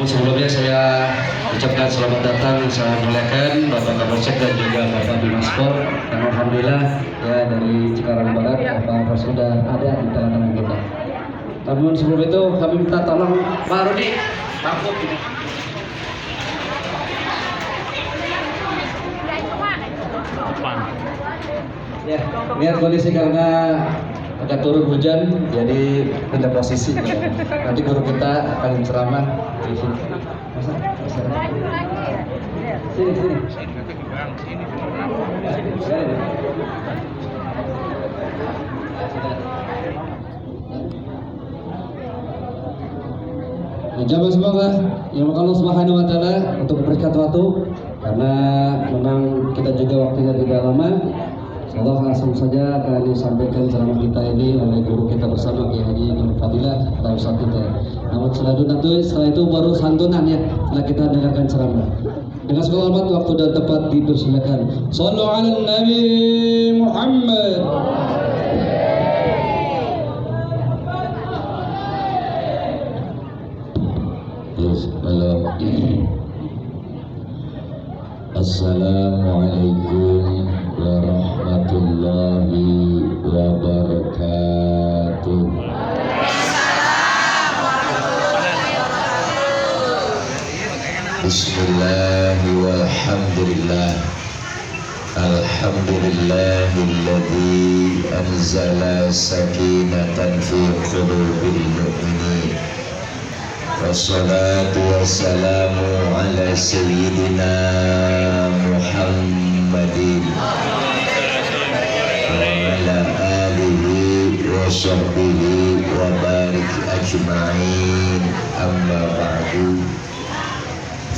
Namun sebelumnya saya ucapkan selamat datang, saya muliakan Bapak Kapolsek dan juga Bapak Bimaspor. Dan alhamdulillah ya dari Cikarang Barat Bapak sudah ada di tengah-tengah kita. Namun sebelum itu kami minta tolong Pak Rudi, takut ini. Ya, lihat kondisi karena agak turun hujan, jadi pindah posisi. Nanti guru kita akan ceramah di sini. Sini. Jamaah semoga yang Allah Subhanahu wa taala untuk berkat waktu karena memang kita juga waktunya tidak lama. Insyaallah langsung saja akan disampaikan ceramah kita ini oleh guru kita bersama Kiai Haji Nur Fadilah atau Ustaz kita. Namun setelah itu baru santunan ya, setelah kita dengarkan ceramah. Dengan segala hormat waktu dan tempat dipersilakan. Shallu 'alan Nabi Muhammad. Assalamualaikum warahmatullahi wabarakatuh. Bismillahi walhamdulillah. Alhamdulillahilladzi anzala sakinatan fi qulubil mu'minin. Wassalatu wassalamu ala sayyidina Muhammadin wa ala alihi wa sahbihi wa barik ajma'in, amma ba'du.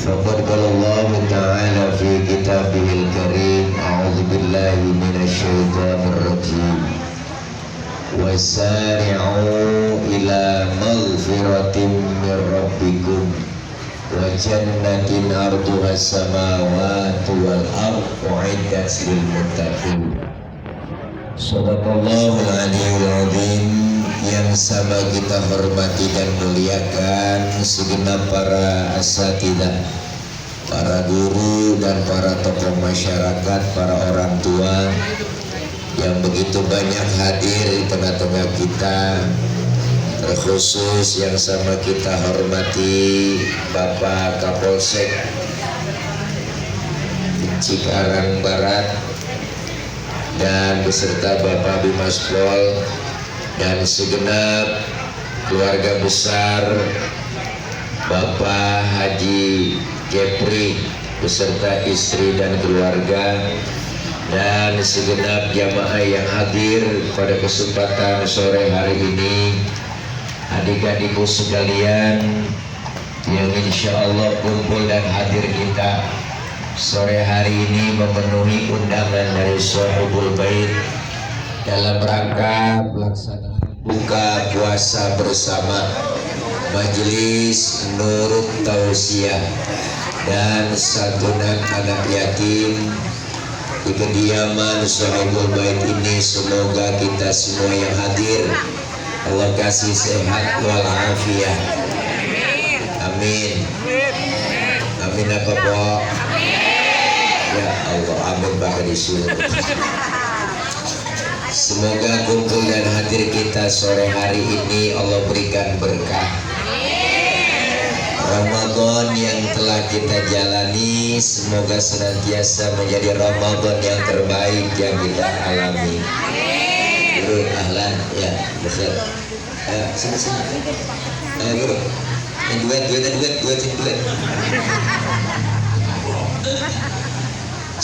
Faqad qala Allah ta'ala fi kitabihil karim, a'udzu billahi minasy syaithanir rajim. Wasari'u ila maghfiratin min rabbikum wa jannatin arduha samawati wal ardu uiddat lil muttaqin. Shadaqallahul aliyyul azim. Yang sama kita hormati dan muliakan segenap para asatidzah, para guru dan para tokoh masyarakat, para orang tua yang begitu banyak hadir di tengah-tengah kita, terkhusus yang sama kita hormati Bapak Kapolsek Cikarang Barat dan beserta Bapak Bimaspol dan segenap keluarga besar Bapak Haji Kepri beserta istri dan keluarga, dan segenap jamaah yang hadir pada kesempatan sore hari ini, adik-adikku sekalian yang insya Allah kumpul dan hadir kita sore hari ini memenuhi undangan dari Sahibul Bait dalam rangka pelaksanaan buka puasa bersama Majelis Nurut Tausiah dan santunan anak yatim di kediaman Sahibul Bait ini. Semoga kita semua yang hadir Allah kasih sehat walafiat. Amin. Amin apa Pak? Ya Allah, amin bahkan di surga. Semoga kumpul dan hadir kita sore hari ini Allah berikan berkah. Ramadan yang telah kita jalani semoga senantiasa menjadi Ramadan yang terbaik yang kita alami. Guru, ahlan, ya, betul. Sini. Guru, duet.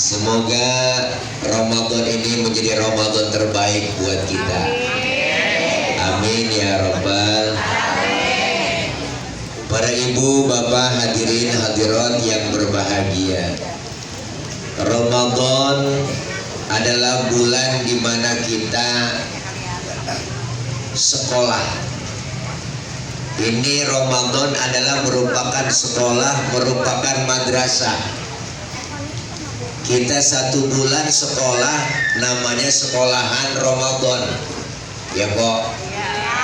Semoga Ramadan ini menjadi Ramadan terbaik buat kita. Amin ya Rabbal. Para ibu, bapak, hadirin hadirat yang berbahagia, Ramadan adalah bulan di mana kita sekolah. Ini Ramadan adalah merupakan sekolah, merupakan madrasah. Kita 1 bulan sekolah, namanya sekolahan Ramadan. Ya Pok?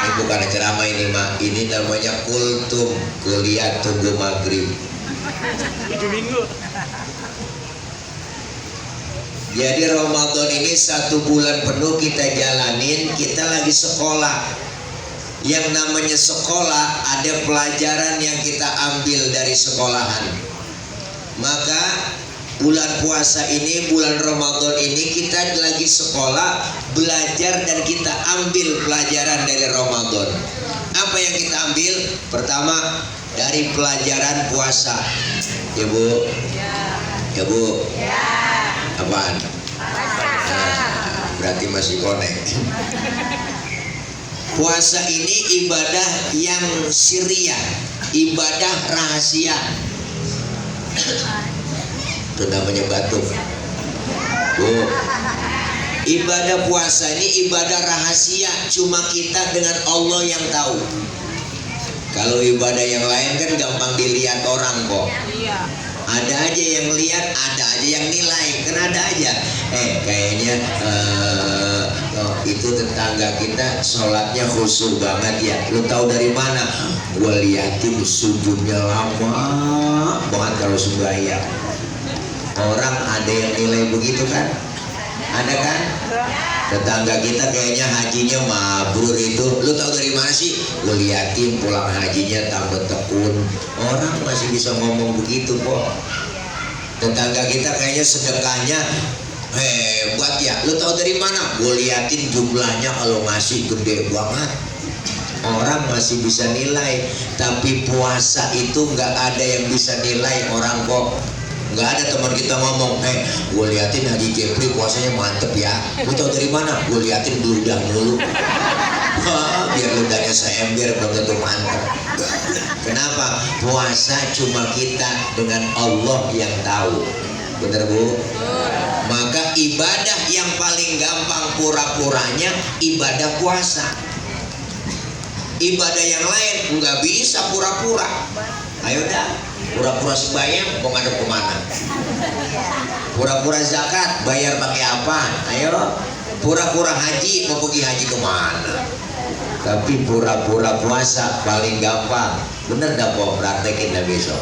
Ini bukan ceramah ini mah, ini namanya kultum, kuliah tunggu maghrib. 7 minggu. Jadi Ramadan ini 1 bulan penuh kita jalanin, kita lagi sekolah. Yang namanya sekolah ada pelajaran yang kita ambil dari sekolahan. Maka bulan puasa ini, bulan Ramadan ini kita lagi sekolah, belajar dan kita ambil pelajaran dari Ramadan. Apa yang kita ambil? Pertama, dari pelajaran puasa. Ya Bu? Ya Bu? Apaan? Nah, berarti masih connect. Puasa ini ibadah yang sirriyah, ibadah rahasia. Itu namanya batuk. Bu, ibadah puasa ini ibadah rahasia, cuma kita dengan Allah yang tahu. Kalau ibadah yang lain kan gampang dilihat orang kok. Ada aja yang lihat, ada aja yang nilai, kan ada aja. Kayaknya itu tetangga kita sholatnya khusyuk banget ya. Lu tahu dari mana? Gua liatin sujudnya lama banget kalau sembahyang. Orang ada yang nilai begitu kan? Ada kan? Tetangga kita kayaknya hajinya mabrur itu. Lu tahu dari mana sih? Gue liatin pulang hajinya tambah tekun. Orang masih bisa ngomong begitu kok. Tetangga kita kayaknya sedekahnya hebat ya. Lu tahu dari mana? Gue liatin jumlahnya kalau ngasih gede banget. Orang masih bisa nilai. Tapi puasa itu nggak ada yang bisa nilai orang kok. Nggak ada teman kita ngomong, gue liatin Haji Jepri puasanya mantep ya. Lu tau dari mana? Gue liatin ludah dulu. Biar ludahnya seember belum tentu mantep. Kenapa? Puasa cuma kita dengan Allah yang tahu. Bener Bu? Maka ibadah yang paling gampang pura-puranya ibadah puasa. Ibadah yang lain nggak bisa pura-pura. Ayo dah, pura-pura sembahyang mau ngadep kemana? Pura-pura zakat bayar pakai apa? Ayo, pura-pura haji mau pergi haji kemana? Tapi pura-pura puasa paling gampang. Bener dah kok, praktekin dah besok.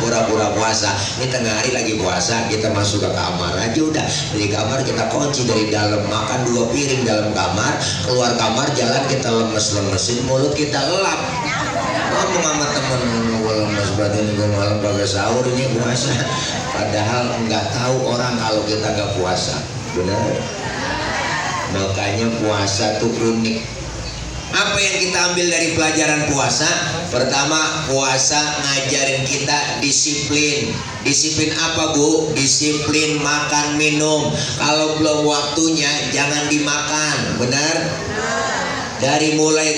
Pura-pura puasa. Ini tengah hari lagi puasa, kita masuk ke kamar aja udah. Dari kamar kita kunci dari dalam, makan 2 piring dalam kamar, keluar kamar jalan kita lemes-lemesin, mulut kita lelap. Ngomong sama temen, gue lemes berarti ini gue malam kagak sahur ini puasa. Padahal nggak tahu orang kalau kita nggak puasa. Benar. Makanya puasa tuh unik. Apa yang kita ambil dari pelajaran puasa? Pertama, puasa ngajarin kita disiplin. Disiplin apa Bu? Disiplin makan minum. Kalau belum waktunya jangan dimakan. Benar? Dari mulai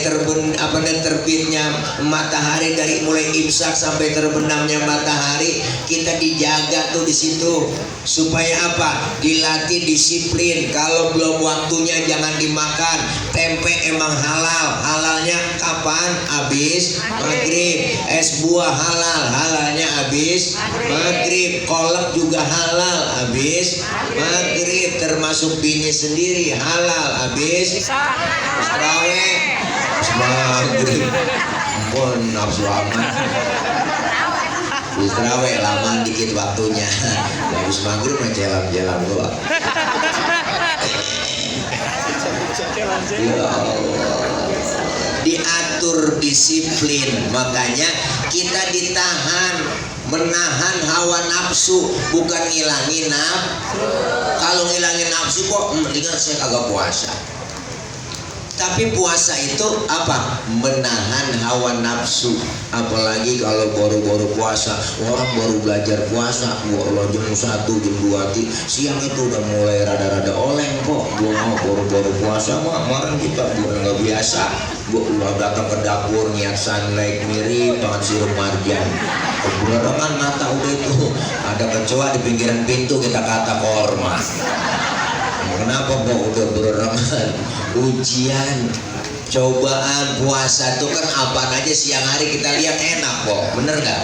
terbitnya matahari, dari mulai imsak sampai terbenamnya matahari, kita dijaga tuh di situ supaya apa? Dilatih disiplin. Kalau belum waktunya jangan dimakan. Tempe emang halal, halalnya kapan? Habis maghrib. Es buah halal, halalnya habis maghrib. Kolak juga halal, habis maghrib. Termasuk bini sendiri halal, habis maghrib. Ampun, nafsu amat. Istirahat lama dikit waktunya. Habis maghrib jalan-jalan doang. Ya Allah. Diatur disiplin. Makanya kita ditahan, menahan hawa nafsu, bukan ngilangin nafsu. Kalau ngilangin nafsu kok mendingan saya kagak puasa. Tapi puasa itu apa? Menahan hawa nafsu. Apalagi kalau baru-baru puasa, orang baru belajar puasa, jam 1, jam 2 siang itu udah mulai rada-rada oleng kok. Gua baru-baru puasa mah kemarin kita nggak biasa. Gua datang ke dapur niat sunlight mirip banget sirup marjan. Beneran mata udah itu ada kecoa di pinggiran pintu kita kata korma. Kenapa kok udah berenang? Ujian, cobaan puasa itu kan apa aja siang hari kita lihat enak kok, bener nggak?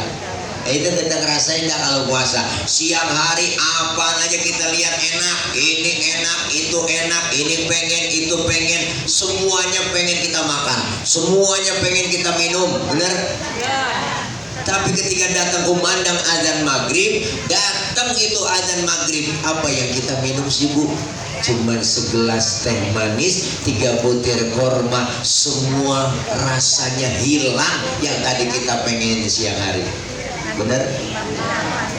Itu kita ngerasain dah kalau puasa. Siang hari apa aja kita lihat enak, ini enak, itu enak, ini pengen, itu pengen, semuanya pengen kita makan, semuanya pengen kita minum, bener? Tapi ketika datang kumandang azan maghrib, datang itu azan maghrib, apa yang kita minum sih Bu? Cuman segelas teh manis, 3 butir korma, semua rasanya hilang yang tadi kita pengen siang hari. Benar?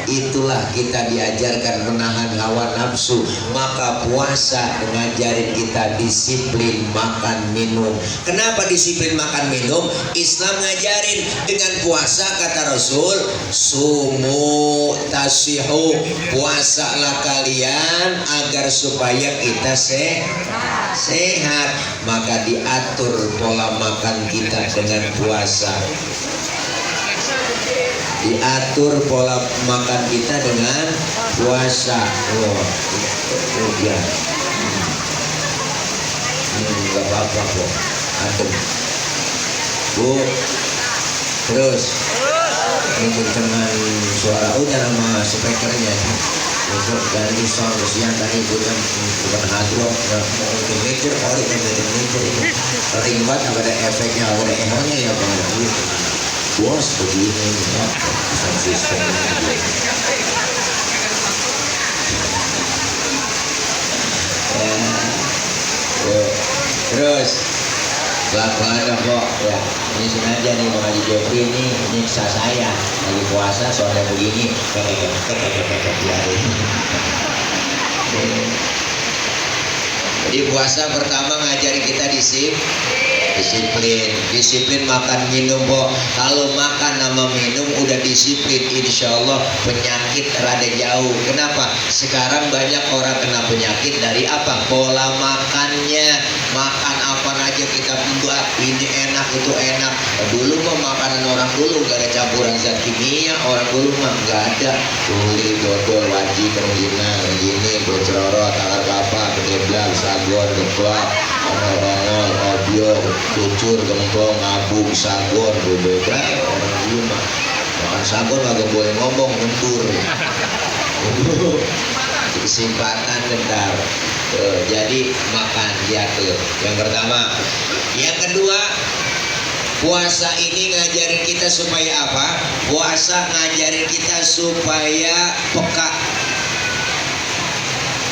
Itulah kita diajarkan menahan hawa nafsu. Maka puasa ngajarin kita disiplin makan minum. Kenapa disiplin makan minum? Islam ngajarin dengan puasa, kata Rasul, sumu tasihu, puasalah kalian agar supaya kita sehat. Maka diatur pola makan kita dengan puasa, diatur pola makan kita dengan puasa. Ya, nggak apa-apa kok, adem Bu. Terus ini kencengan suara udah nama speakernya untuk dari sound siang tadi bukan hadrock, mungkin nature, ori nature ini ring banget, ada efeknya, ada ehonya ya Bang. Bos begini ya, sound system terus pelan-pelan kok ya. Ini sengaja nih Bang Haji Jeffrey ini nyiksa saya lagi puasa soalnya begini. Jadi puasa pertama ngajari kita disiplin makan minum kok. Kalau makan sama minum udah disiplin, insya Allah penyakit rada jauh. Kenapa? Sekarang banyak orang kena penyakit dari apa? Pola makannya. Makan apa aja kita buat, ini enak itu enak. Dulu mah makanan orang dulu gak ada campuran zat kimia. Orang dulu mah gak ada tuli, dodol, waji, kerjina, gini, bocrorot, akar kelapa, kedeblang, sagon, geplak, ongol-ongol, obyok, cucur, gembong, ngabung, sagon, bebek. Orang dulu mah makan sagon agak boleh ngomong, ngentur. Kesempatan bentar. Jadi makan jatuh. Yang pertama. Yang kedua, puasa ini ngajarin kita supaya apa? Puasa ngajarin kita supaya peka.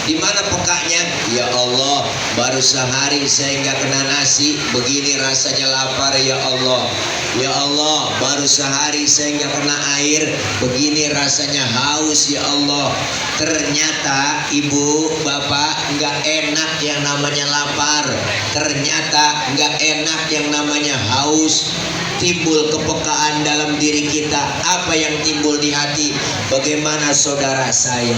Di mana pekanya? Ya Allah, baru sehari saya nggak kena nasi, begini rasanya lapar ya Allah. Ya Allah, baru sehari saya nggak kena air, begini rasanya haus ya Allah. Ternyata ibu, bapak nggak enak yang namanya lapar. Ternyata nggak enak yang namanya haus. Timbul kepekaan dalam diri kita. Apa yang timbul di hati? Bagaimana saudara saya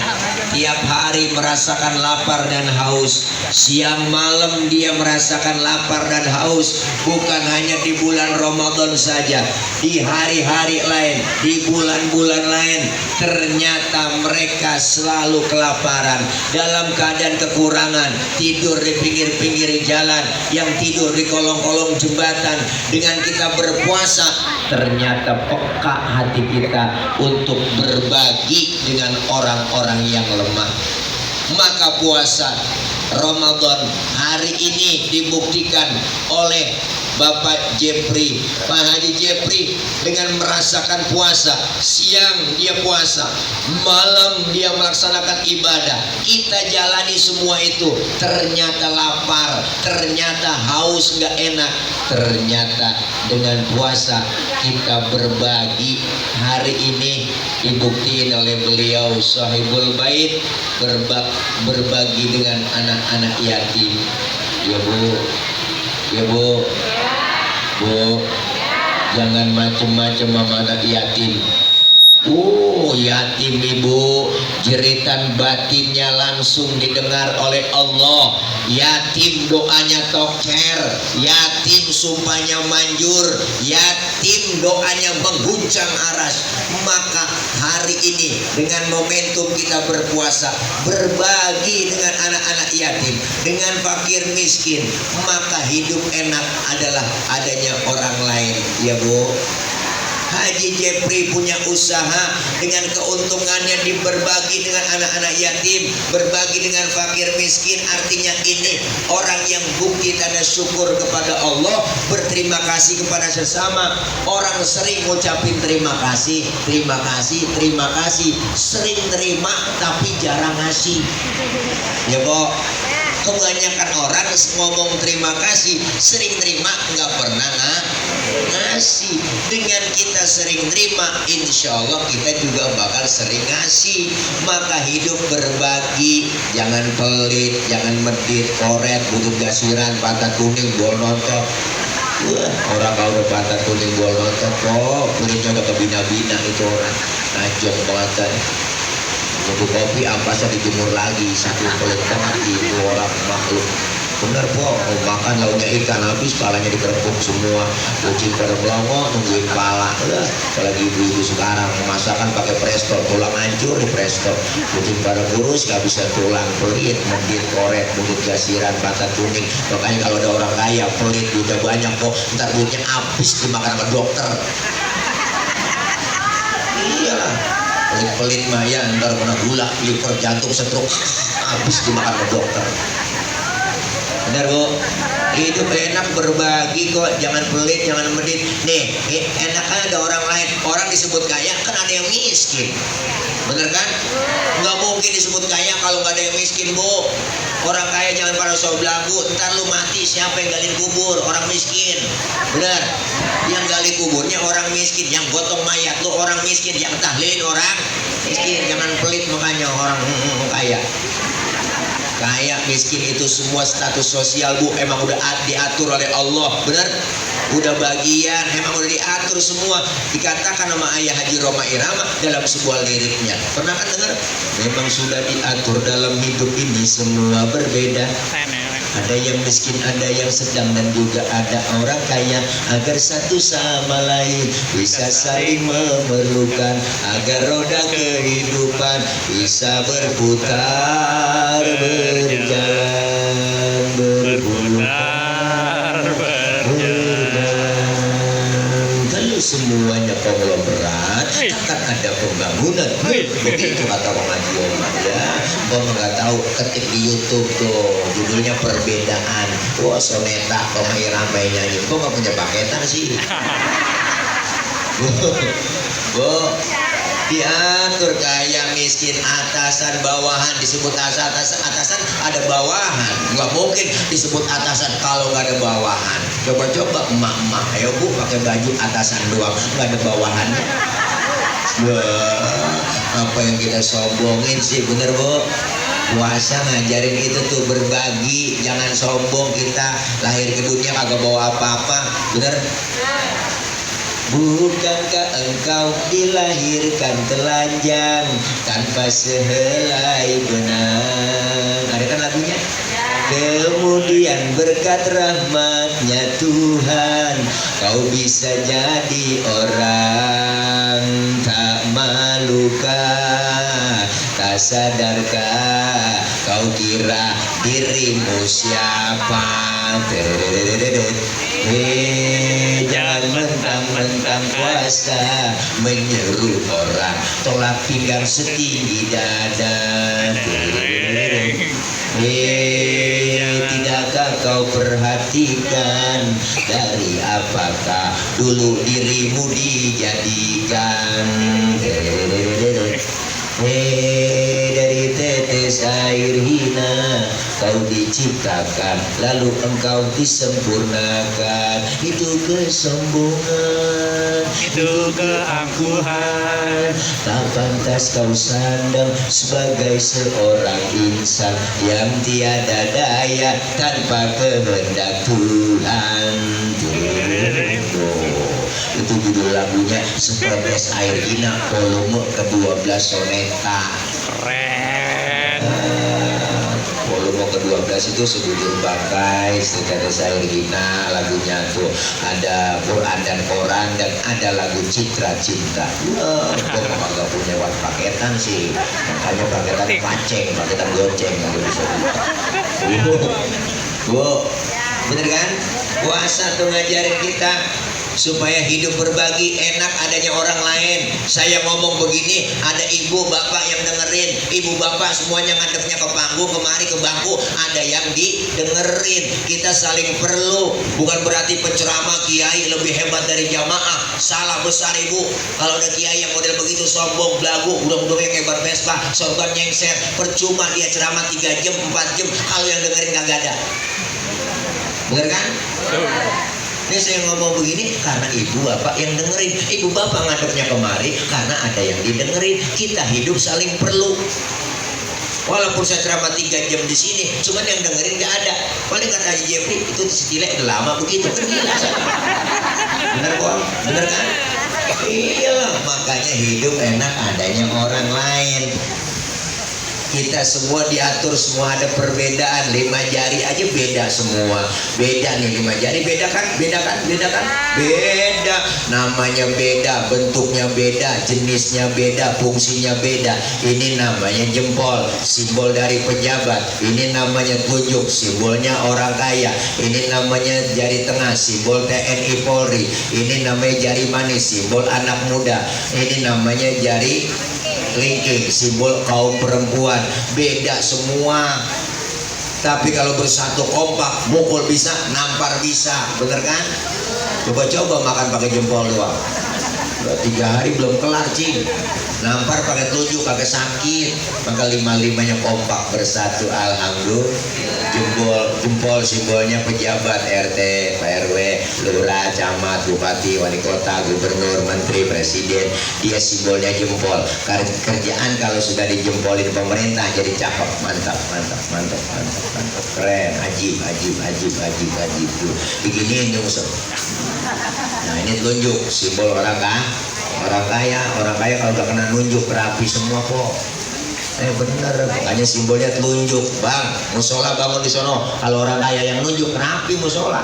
tiap hari merasakan lapar dan haus, siang malam dia merasakan lapar dan haus. Bukan hanya di bulan Ramadan saja, di hari-hari lain, di bulan-bulan lain, ternyata mereka selalu kelaparan, dalam keadaan kekurangan, tidur di pinggir-pinggir jalan, yang tidur di kolong-kolong jembatan. Dengan kita berpuasa, ternyata peka hati kita untuk berbagi dengan orang-orang yang lemah. Maka puasa Ramadan hari ini dibuktikan oleh Bapak Jeffrey, Pak Haji Jeffrey, dengan merasakan puasa. Siang dia puasa, malam dia melaksanakan ibadah. Kita jalani semua itu. Ternyata lapar, ternyata haus, nggak enak. Ternyata dengan puasa kita berbagi. Hari ini dibuktiin oleh beliau Sahibul Bait, berbagi dengan anak-anak yatim. Ya Bu, ya Bu, Bu, jangan macem-macem sama anak yatim. Yatim ibu, jeritan batinnya langsung didengar oleh Allah. Yatim doanya toker, yatim sumpahnya manjur, yatim doanya mengguncang aras. Maka hari ini dengan momentum kita berpuasa, berbagi dengan anak-anak yatim, dengan fakir miskin, maka hidup enak adalah adanya orang lain. Ya Bu, Haji Jepri punya usaha, dengan keuntungannya berbagi dengan anak-anak yatim, berbagi dengan fakir miskin. Artinya ini orang yang bukti tanda syukur kepada Allah, berterima kasih kepada sesama. Orang sering ngucapin terima kasih, terima kasih, terima kasih, sering terima tapi jarang ngasih. Ya Bo, kebanyakan orang ngomong terima kasih, sering terima, nggak pernah ngasih. Dengan kita sering terima, insya Allah kita juga bakal sering ngasih. Maka hidup berbagi, jangan pelit, jangan medit, koret, butut gasiran, patah kuning, bol nonton. Wah, orang kalau udah patah kuning, bol nonton, kok pelitnya udah kebina-bina itu orang. Najong banget. Untuk kopi ampasnya dijemur lagi, satu pelit banget itu orang makhluk. Bener po, makan lauknya ikan habis, palanya dikerepuk semua. Kucing pada melongo, nungguin pala. Apalagi ibu-ibu sekarang masakan pakai presto, tulang hancur di presto. Kucing pada kurus, gak bisa tulang, pelit, medit, koret, butut gasiran, patah kuning. Makanya kalau ada orang kaya, pelit, duitnya banyak kok, ntar duitnya habis dimakan sama dokter. Iyalah, pelit-pelit mah ya, ntar kena gula, liver, jantung, stroke, habis dimakan sama dokter. Benar Bu, hidup enak berbagi kok, jangan pelit, jangan medit. Nih, enaknya ada orang lain, orang disebut kaya kan ada yang miskin, bener kan? Nggak mungkin disebut kaya kalau nggak ada yang miskin Bu. Orang kaya jangan pada so belagu, ntar lu mati siapa yang gali kubur? Orang miskin, bener? Yang gali kuburnya orang miskin, yang gotong mayat lu orang miskin, yang tahlilin orang miskin. Jangan pelit makanya orang kaya. Kaya miskin itu semua status sosial Bu, emang udah diatur oleh Allah, bener? Udah bagian, emang udah diatur semua. Dikatakan sama Ayah Haji Roma Irama dalam sebuah liriknya, pernah kan dengar? Memang sudah diatur dalam hidup ini semua berbeda. Ada yang miskin, ada yang sedang, dan juga ada orang kaya, agar satu sama lain bisa saling memerlukan, agar roda kehidupan bisa berputar, berjalan, berputar, kalau semuanya konglomerat, takkan ada pembangunan. Begitu kata Bang Haji Omar ya. Gua nggak tahu, ketik di YouTube tuh judulnya Perbedaan. Wah, soneta Bang Irama nyanyi. Gua nggak punya paketan sih. Bu, diatur kaya miskin, atasan bawahan. Disebut atasan ada bawahan, nggak mungkin disebut atasan kalau nggak ada bawahan. Coba emak-emak, ayo Bu pakai baju atasan doang, nggak ada bawahannya. Wah, apa yang kita sombongin sih, bener Bu? Puasa ngajarin itu tuh, berbagi, jangan sombong. Kita lahir ke dunia kagak bawa apa-apa, bener? Bukankah engkau dilahirkan telanjang tanpa sehelai benang? Ada kan lagunya? Kemudian berkat rahmatnya Tuhan, kau bisa jadi orang. Tak malukah, tak sadarkah, kau kira dirimu siapa? Jangan mentang-mentang puasa menyeru orang tolak pinggang setinggi dada. Tidakkah kau perhatikan dari apakah dulu dirimu dijadikan? Dari tetes air hina kau diciptakan, lalu engkau disempurnakan. Itu kesombongan, itu keangkuhan. Tak pantas kau sandang sebagai seorang insan yang tiada daya tanpa kehendak Tuhan. Itu judul lagunya Setetes Air Hina volume ke-12 soneta. Keren. Volume ke-12 itu Sejujur Bangkai, Setetes Air Hina, lagunya tuh ada Quran dan Koran, dan ada lagu Citra Cinta. Wah, gue agak punya paketan sih, makanya paketan paceng, paketan goceng kalau bisa. Bu, bener kan? Puasa tuh ngajarin kita supaya hidup berbagi, enak adanya orang lain. Saya ngomong begini, ada ibu bapak yang dengerin, ibu bapak semuanya ngadepnya ke panggung, kemari ke bangku, ada yang didengerin. Kita saling perlu, bukan berarti penceramah kiai lebih hebat dari jamaah. Salah besar ibu. Kalau ada kiai yang model begitu sombong, belagu, udah yang hebat Vespa, sorban nyengser, percuma dia ceramah 3 jam, 4 jam, kalau yang dengerin kagak ada. Bener kan? Ini saya ngomong begini karena ibu bapak yang dengerin. Ibu bapak ngadepnya kemari karena ada yang didengerin. Kita hidup saling perlu. Walaupun saya ceramah 3 jam di sini, cuman yang dengerin gak ada. Paling kata Haji Jeffrey itu setidaknya udah lama begitu. Bener kok? Bener kan? Iyalah, makanya hidup enak adanya orang lain. Kita semua diatur, semua ada perbedaan. 5 jari aja beda semua. Beda nih 5 jari, beda kan? Beda kan? Beda kan? Beda. Namanya beda, bentuknya beda, jenisnya beda, fungsinya beda. Ini namanya jempol, simbol dari pejabat. Ini namanya telunjuk, simbolnya orang kaya. Ini namanya jari tengah, simbol TNI Polri. Ini namanya jari manis, simbol anak muda. Ini namanya jari kelingking, simbol kaum perempuan. Beda semua, tapi kalau bersatu kompak, mukul bisa, nampar bisa. Bener kan? Coba-coba makan pakai jempol doang, 3 hari belum kelar cing. Nampar pakai telunjuk kagak sakit. Maka 5-5-nya kompak bersatu. Alhamdulillah. Jempol simbolnya pejabat, RT, PRW, lurah, camat, bupati, wali kota, gubernur, menteri, presiden. Dia simbolnya jempol. Kerjaan kalau sudah dijempolin pemerintah jadi cakep, mantap, mantap, mantap, mantap, mantap, keren, ajib, ajib, ajib, ajib, ajib. Beginiin nyungsep. Nah ini telunjuk, simbol orang kaya. Orang kaya kalau udah kena nunjuk rapi semua kok. Bener, makanya simbolnya telunjuk. Bang, musola bangun di sono. Kalau orang kaya yang nunjuk rapi musola.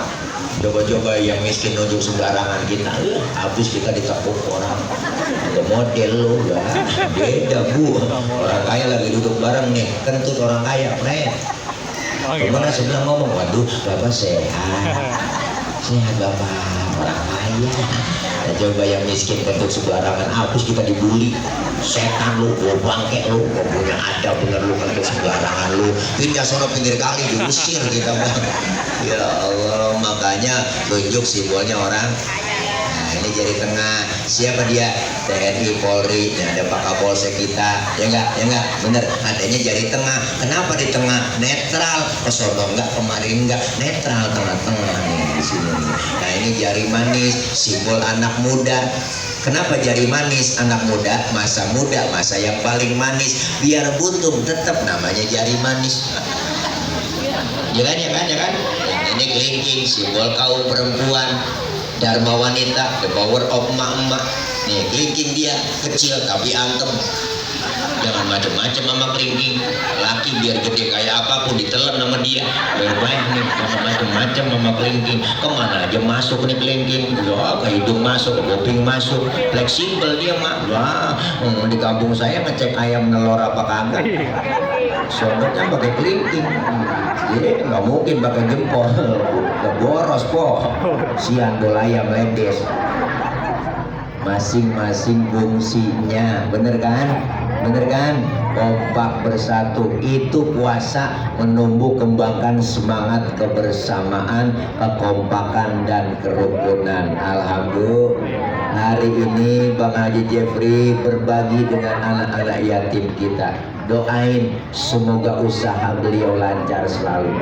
Coba-coba yang miskin nunjuk sembarangan kita, habis kita ditekuk orang. Ada model lo ya. Beda bu. Orang kaya lagi duduk bareng nih, kentut orang kaya, friend. Kemana sebelah ngomong, waduh, bapak sehat. Sehat bapak, orang kaya. Nah, coba yang miskin kentut sembarangan, hapus kita dibully. Setan lu, gua bangke lu, gua punya ada bener lu kentut sembarangan lu. Pindah sono pinggir kali diusir kita bang. Ya Allah, makanya tunjuk simbolnya orang. Nah ini jari tengah, siapa dia? TNI Polri. Nah, ada Pak Kapolsek kita, ya enggak, bener. Adanya jari tengah. Kenapa di tengah? Netral. Ke sono enggak, kemarin enggak, netral, tengah-tengah nih di sini. Nah ini jari manis, simbol anak muda. Kenapa jari manis? Anak muda, masa yang paling manis. Biar buntung tetap namanya jari manis. Ya kan? Ini kelingking, simbol kaum perempuan. Dharma wanita, the power of emak-emak. Nih kelingking dia kecil tapi antem. Jangan macem-macem sama kelingking. Laki biar gede kayak apapun ditelan sama dia. Baik-baik nih, jangan macem-macem sama kelingking. Kemana aja masuk nih kelingking. Ya, ke hidung masuk, ke kuping masuk. Fleksibel dia mak. Wah, di kampung saya ngecek ayam nelor apa kagak. Soalnya pakai kelingking. Jadi nggak mungkin pakai jempol. Udah boros po. Siang bola ayam ledes. Masing-masing fungsinya, bener kan? Kompak bersatu itu puasa, menumbuh kembangkan semangat kebersamaan, kekompakan dan kerukunan. Alhamdulillah, hari ini Bang Haji Jeffrey berbagi dengan anak-anak yatim kita. Doain semoga usaha beliau lancar selalu.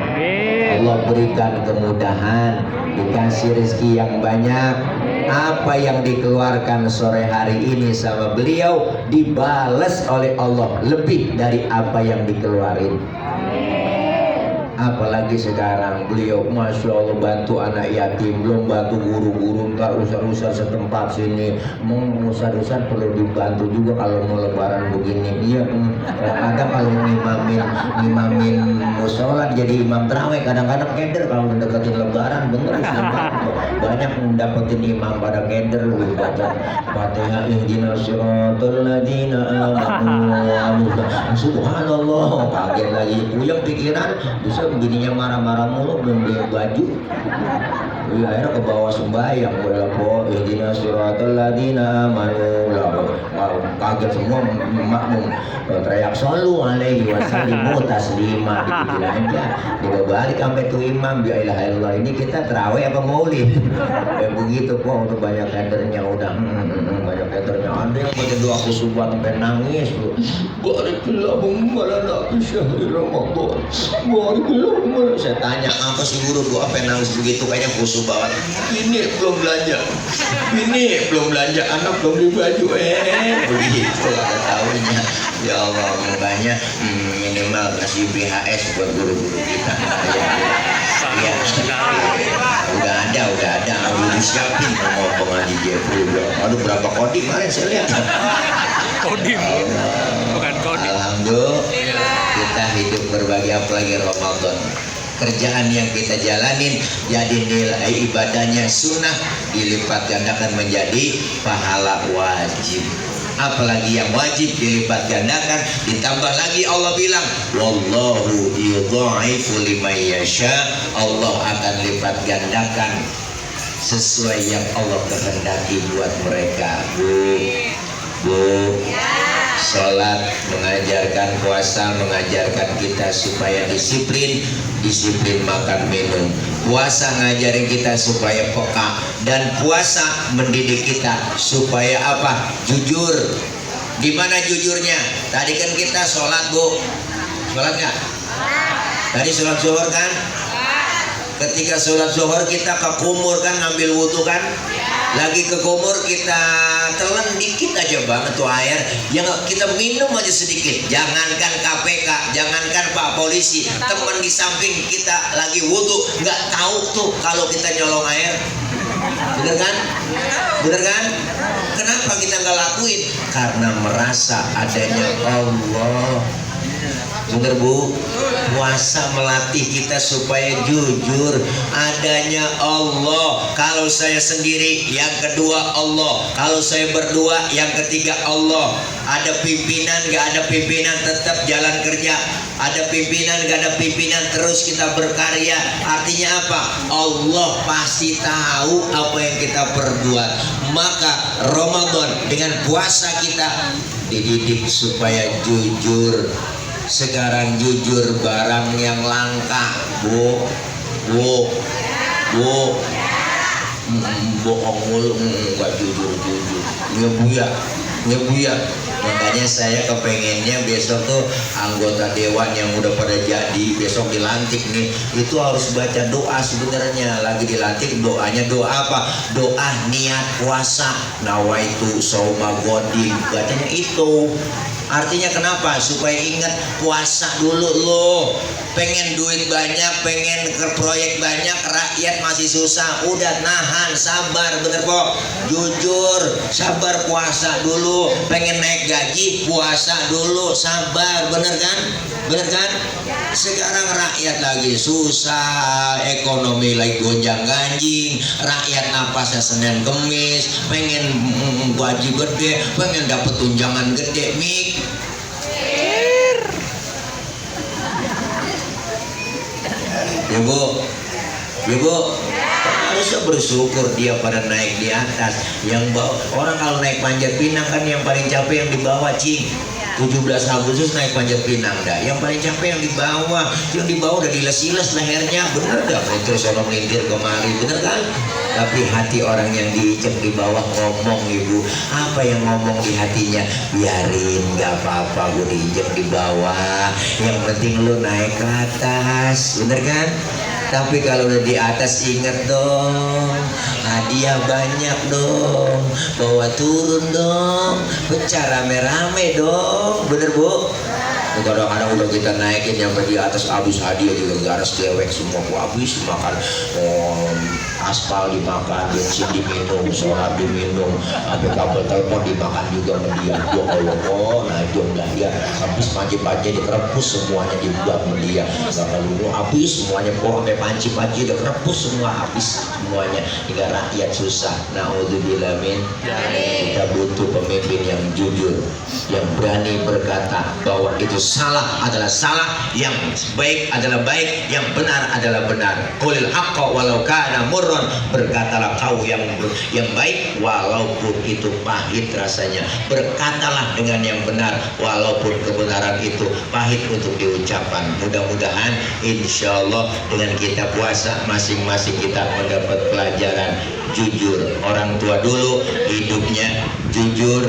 Allah berikan kemudahan, dikasih rezeki yang banyak. Apa yang dikeluarkan sore hari ini sama beliau dibalas oleh Allah lebih dari apa yang dikeluarin. Apalagi sekarang beliau Masya Allah bantu anak yatim, belum bantu guru-guru, ntar usah-usah setempat sini. Usah-usah perlu dibantu juga kalau mau lebaran begini. Iya, kadang kalau ngimamin musola jadi imam terawih, kadang-kadang keder kalau mendekatin lebaran, bener banyak mendapetin imam pada keder. Baca Fatihah ihdinas siratal ladzina amanu. Subhanallah, kaget lagi puyeng pikiran, bisa begininya marah-marah mulu, belum beli baju. akhirnya ke bawah sembahyang udah po ihdina siratal ladzina amanu kaget semua makmum teriak sallu alaihi wasallimu taslima dikit aja dia balik sampai tuh imam ya ilaha illallah ini kita terawih apa maulid kayak begitu po udah banyak kadernya udah banyak kadernya ada yang baca doa khusyuk sampai nangis tuh Barakallahu lana fi syahri Ramadan Barakallahu saya tanya apa sih guru doa apa nangis begitu kayaknya khusyuk banget ini belum belanja anak belum beli baju begitu ada tahunya ya Allah makanya minimal kasih BHS buat guru-guru kita ya udah ada udah disiapin mau pengaji Jeffrey aduh berapa kodim kemarin saya lihat Kodim bukan kodim. Alhamdulillah kita hidup berbagi apalagi Ramadan kerjaan yang kita jalanin jadi nilai ibadahnya sunnah dilipat gandakan menjadi pahala wajib apalagi yang wajib dilipat gandakan ditambah lagi Allah bilang wallahu yudha'ifu liman yasha Allah akan lipat gandakan sesuai yang Allah kehendaki buat mereka Bu sholat mengajarkan puasa mengajarkan kita supaya disiplin makan minum puasa ngajarin kita supaya peka dan puasa mendidik kita supaya apa jujur gimana jujurnya tadi kan kita sholat Bu sholat nggak tadi sholat zuhur kan ketika sholat zuhur kita ke kumur kan ngambil wudhu kan lagi ke kumur kita telan dikit aja banget tuh air yang kita minum aja sedikit jangankan KPK jangankan Pak Polisi teman di samping kita lagi wudhu nggak tahu tuh kalau kita nyolong air bener kan kenapa kita nggak lakuin karena merasa adanya Allah bener Bu puasa melatih kita supaya jujur adanya Allah kalau saya sendiri yang kedua Allah kalau saya berdua yang ketiga Allah ada pimpinan gak ada pimpinan tetap jalan kerja ada pimpinan gak ada pimpinan terus kita berkarya artinya apa Allah pasti tahu apa yang kita perbuat maka Ramadan dengan puasa kita dididik supaya jujur sekarang jujur barang yang langka Bu bohong mulu nggak jujur ya Bu ya makanya saya kepengennya besok tuh anggota dewan yang udah pada jadi besok dilantik nih itu harus baca doa sebenarnya lagi dilantik doanya doa apa doa niat puasa nawaitu sauma godim bacanya itu artinya kenapa supaya ingat puasa dulu lo pengen duit banyak pengen ke proyek banyak rakyat masih susah udah nahan sabar bener kok jujur sabar puasa dulu pengen naik gaji puasa dulu sabar bener kan sekarang rakyat lagi susah ekonomi lagi gonjang ganjing rakyat napasnya Senin Kemis pengen gaji gede pengen dapet tunjangan gede Ibu harusnya bersyukur dia pada naik di atas yang bawah orang kalau naik Panjat Pinang kan yang paling capek yang di bawah cing 17 Agustus naik Panjat Pinang dah yang paling capek yang di bawah udah diles-iles lehernya bener dah terus orang melintir kemari bener kan tapi hati orang yang diicek di bawah ngomong ibu apa yang ngomong di hatinya biarin gak apa-apa gue diinjek di bawah yang penting lu naik ke atas bener kan tapi kalau udah di atas inget dong hadiah banyak dong bawa turun dong pecah rame-rame dong bener Bu kadang-kadang udah kita naikin sampai di atas habis hadiah juga garas dewek semua habis makan aspal dimakan bensin diminum solar diminum sampai kabel telepon dimakan juga mendiang ya Allah najong lah dia habis panci-panci dikerebus semuanya dibuat mendiang lalu habis semuanya sampai panci-panci dikerebus semua habis semuanya hingga rakyat susah naudzubillah min kita butuh pemimpin yang jujur yang berani berkata bahwa itu salah adalah salah, yang baik adalah baik, yang benar adalah benar. Qulil haqqa walau kana murran, berkatalah kau yang baik walaupun itu pahit rasanya. Berkatalah dengan yang benar walaupun kebenaran itu pahit untuk diucapkan. Mudah-mudahan insyaallah dengan kita puasa masing-masing kita mendapat pelajaran jujur. Orang tua dulu hidupnya jujur,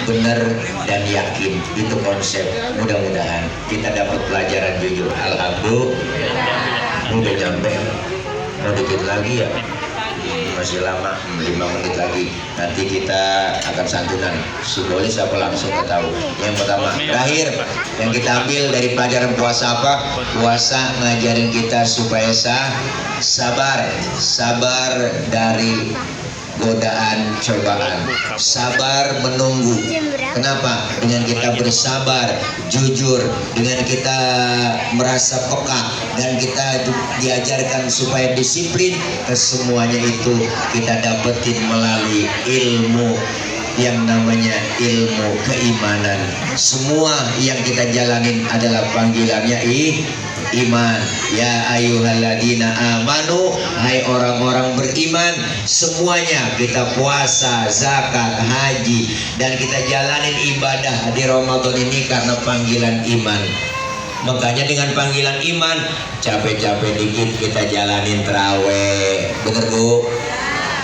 benar dan yakin, itu konsep. Mudah-mudahan kita dapat pelajaran jujur. Alhamdulillah. Udah nyampe, mau dikit lagi ya, masih lama, 5 menit lagi. Nanti kita akan santunan. Simbolis apa langsung kita tahu. Yang pertama, terakhir yang kita ambil dari pelajaran puasa apa? Puasa ngajarin kita supaya sabar dari godaan cobaan, sabar menunggu. Kenapa? Dengan kita bersabar, jujur, dengan kita merasa peka, dan kita diajarkan supaya disiplin, kesemuanya itu kita dapetin melalui ilmu yang namanya ilmu keimanan. Semua yang kita jalanin adalah panggilannya iman. Ya ayyuhalladzina amanu, hai orang-orang beriman, semuanya kita puasa, zakat, haji, dan kita jalanin ibadah di Ramadan ini karena panggilan iman. Makanya dengan panggilan iman, capek-capek dikit kita jalanin tarawih, bener Bu?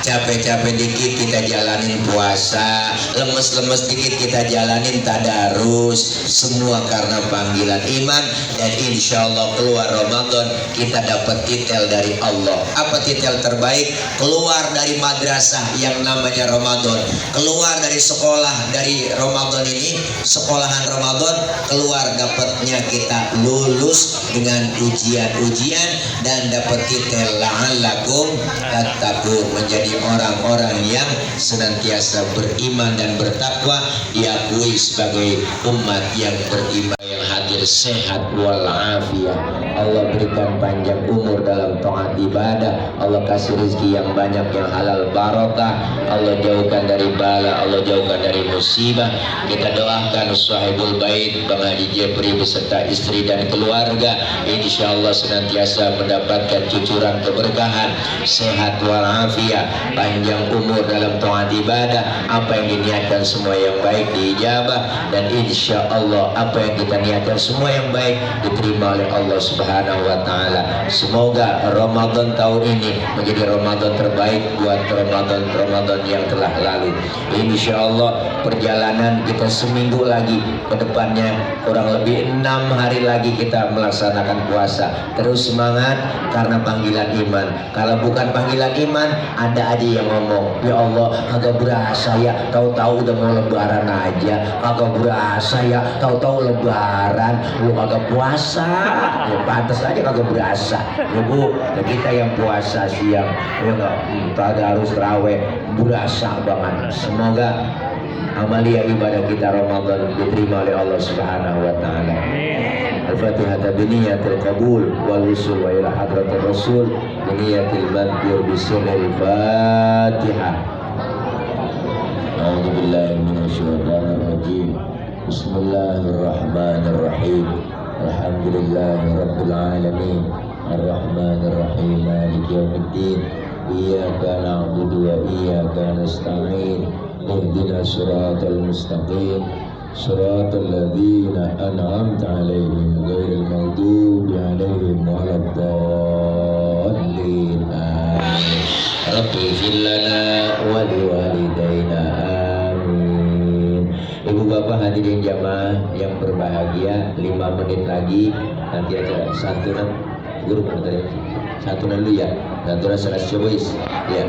Capek-capek dikit kita jalanin puasa, lemes-lemes dikit kita jalanin tadarus, semua karena panggilan iman. Dan insya Allah keluar Ramadan kita dapat titel dari Allah. Apa titel terbaik? Keluar dari madrasah yang namanya Ramadan, keluar dari sekolah, dari Ramadan ini, sekolahan Ramadan, keluar dapatnya kita lulus dengan ujian-ujian dan dapat titel la'allakum tattaqun, menjadi orang-orang yang senantiasa beriman dan bertakwa, diakui sebagai umat yang beriman, yang hadir sehat walafiat. Allah berikan panjang umur dalam taat ibadah, Allah kasih rezeki yang banyak yang halal barokah, Allah jauhkan dari bala, Allah jauhkan dari musibah. Kita doakan sahibul bait Bang Haji Jepri beserta istri dan keluarga, insya Allah senantiasa mendapatkan cucuran keberkahan, sehat walafiat, panjang umur dalam taat ibadah. Apa yang diniatkan semua yang baik diijabah, dan insya Allah apa yang kita niatkan semua yang baik diterima oleh Allah Subhanahu wa Ta'ala. Semoga Ramadan tahun ini menjadi Ramadan terbaik buat Ramadan yang telah lalu. Insya Allah perjalanan kita seminggu lagi ke depannya, kurang lebih 6 hari lagi kita melaksanakan puasa. Terus semangat karena panggilan iman. Kalau bukan panggilan iman, ada aja yang ngomong, ya Allah agak berasa ya, tahu-tahu udah mau lebaran aja, agak berasa ya, tahu-tahu lebaran lu agak puasa, ya pantas aja kagak berasa. Ya Bu, ya kita yang puasa siang, ya enggak, harus raweh, berasa banget. Semoga amalia ibadah kita Ramadan diterima oleh Allah Subhanahu wa Ta'ala. Al-Fatihah biniyatil qabul wal wusul wa ila hadratir rasul biniyatil madhir bisulil Fatihah. A'udzu billahi minasyaitonir rajim. Bismillahirrahmanirrahim. Alhamdulillahi rabbil alamin. Ar-Rahmanir Rahim. Maliki yaumiddin. Iyyaka na'budu wa iyyaka nasta'in. Ihdinas siratal mustaqim. Siratal ladzina an'amta 'alaihim ghairil maghdubi 'alaihim waladdallin. Amin. Rabbi ighfir lana wa liwalidayna. Amin. Ibu bapak hadirin jamaah yang berbahagia, 5 menit lagi nanti acara santunan guru tadi. Santunan dulu ya, santunan salat subuh ya,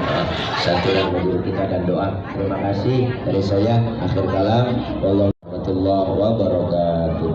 santunan guru kita dan doa. Terima kasih dari saya, akhir kalam. Wallahu warahmatullahi wabarakatuh.